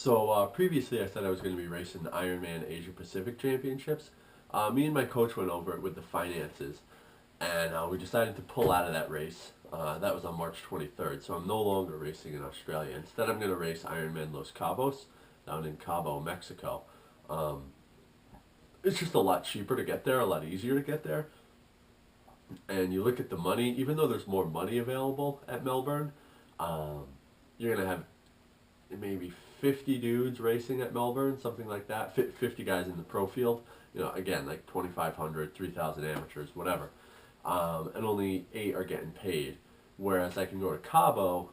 So previously I said I was going to be racing the Ironman Asia Pacific Championships. Me and my coach went over it with the finances, and we decided to pull out of that race. That was on March 23rd, so I'm no longer racing in Australia. Instead, I'm going to race Ironman Los Cabos down in Cabo, Mexico. Um, it's just a lot cheaper to get there, a lot easier to get there. And you look at the money, even though there's more money available at Melbourne, um, you're going to have maybe 50 dudes racing at Melbourne, something like that. 50 guys in the pro field. You know, again, like 2,500, 3,000 amateurs, whatever. And only 8 are getting paid. Whereas I can go to Cabo,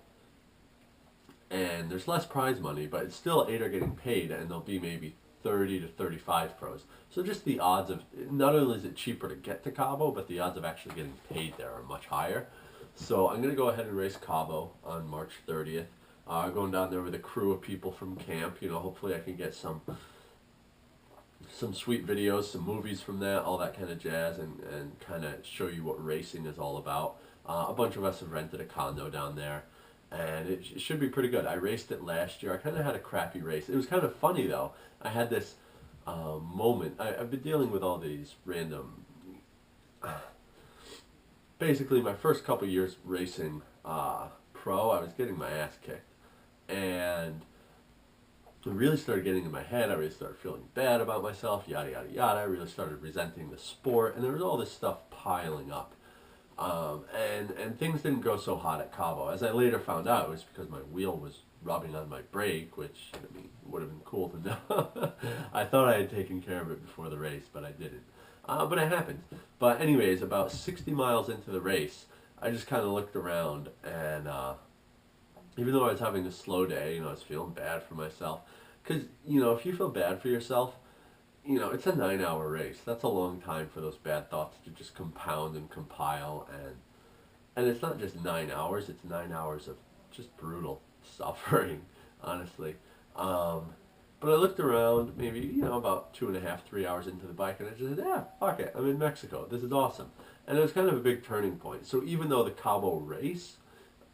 and there's less prize money, but it's still 8 are getting paid, and there'll be maybe 30 to 35 pros. So just the odds of, not only is it cheaper to get to Cabo, but the odds of actually getting paid there are much higher. So I'm going to go ahead and race Cabo on March 30th. Going down there with a crew of people from camp. You know, hopefully I can get some sweet videos, some movies from that, all that kind of jazz, and kind of show you what racing is all about. A bunch of us have rented a condo down there, and it should be pretty good. I raced it last year. I kind of had a crappy race. It was kind of funny, though. I had this moment. I've been dealing with all these random... Basically, my first couple years racing pro, I was getting my ass kicked. And it really started getting in my head. I really started feeling bad about myself, yada, yada, yada. I really started resenting the sport, and there was all this stuff piling up. And things didn't go so hot at Cabo. As I later found out, it was because my wheel was rubbing on my brake, which, I mean, would have been cool to know. I thought I had taken care of it before the race, but I didn't. But it happened. But anyways, about 60 miles into the race, I just kind of looked around, and even though I was having a slow day, you know, I was feeling bad for myself. Because, you know, if you feel bad for yourself, you know, it's a 9-hour race. That's a long time for those bad thoughts to just compound and compile. And it's not just 9 hours, it's 9 hours of just brutal suffering, honestly. But I looked around, maybe, you know, about 2.5, 3 hours into the bike, and I just said, yeah, fuck it, I'm in Mexico. This is awesome. And it was kind of a big turning point. So even though the Cabo race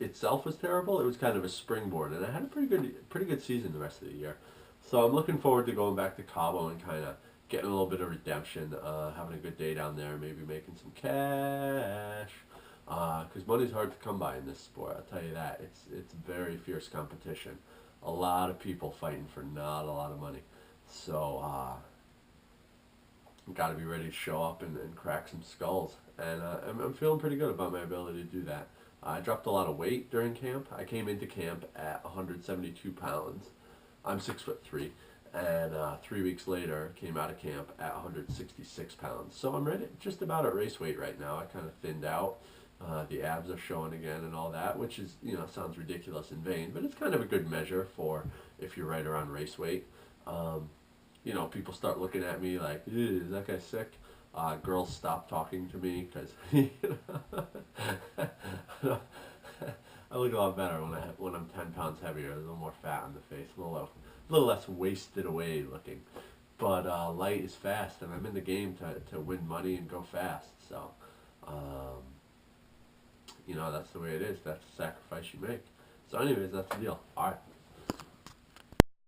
itself was terrible, it was kind of a springboard, and I had a pretty good season the rest of the year. So I'm looking forward to going back to Cabo and kind of getting a little bit of redemption, having a good day down there, maybe making some cash, because money's hard to come by in this sport. I'll tell you that. It's very fierce competition. A lot of people fighting for not a lot of money. So got to be ready to show up and crack some skulls, and I'm feeling pretty good about my ability to do that. I dropped a lot of weight during camp. I came into camp at 172 pounds. I'm 6'3", and 3 weeks later came out of camp at 166 pounds. So I'm ready, just about at race weight right now. I kind of thinned out. The abs are showing again and all that, which is, you know, sounds ridiculous and vain, but it's kind of a good measure for if you're right around race weight. You know, people start looking at me like, is that guy sick? Girls stop talking to me because you know, I look a lot better when I'm 10 pounds heavier. There's a little more fat on the face, a little less wasted away looking. But light is fast, and I'm in the game to win money and go fast. So, you know, that's the way it is. That's the sacrifice you make. So anyways, that's the deal. All right.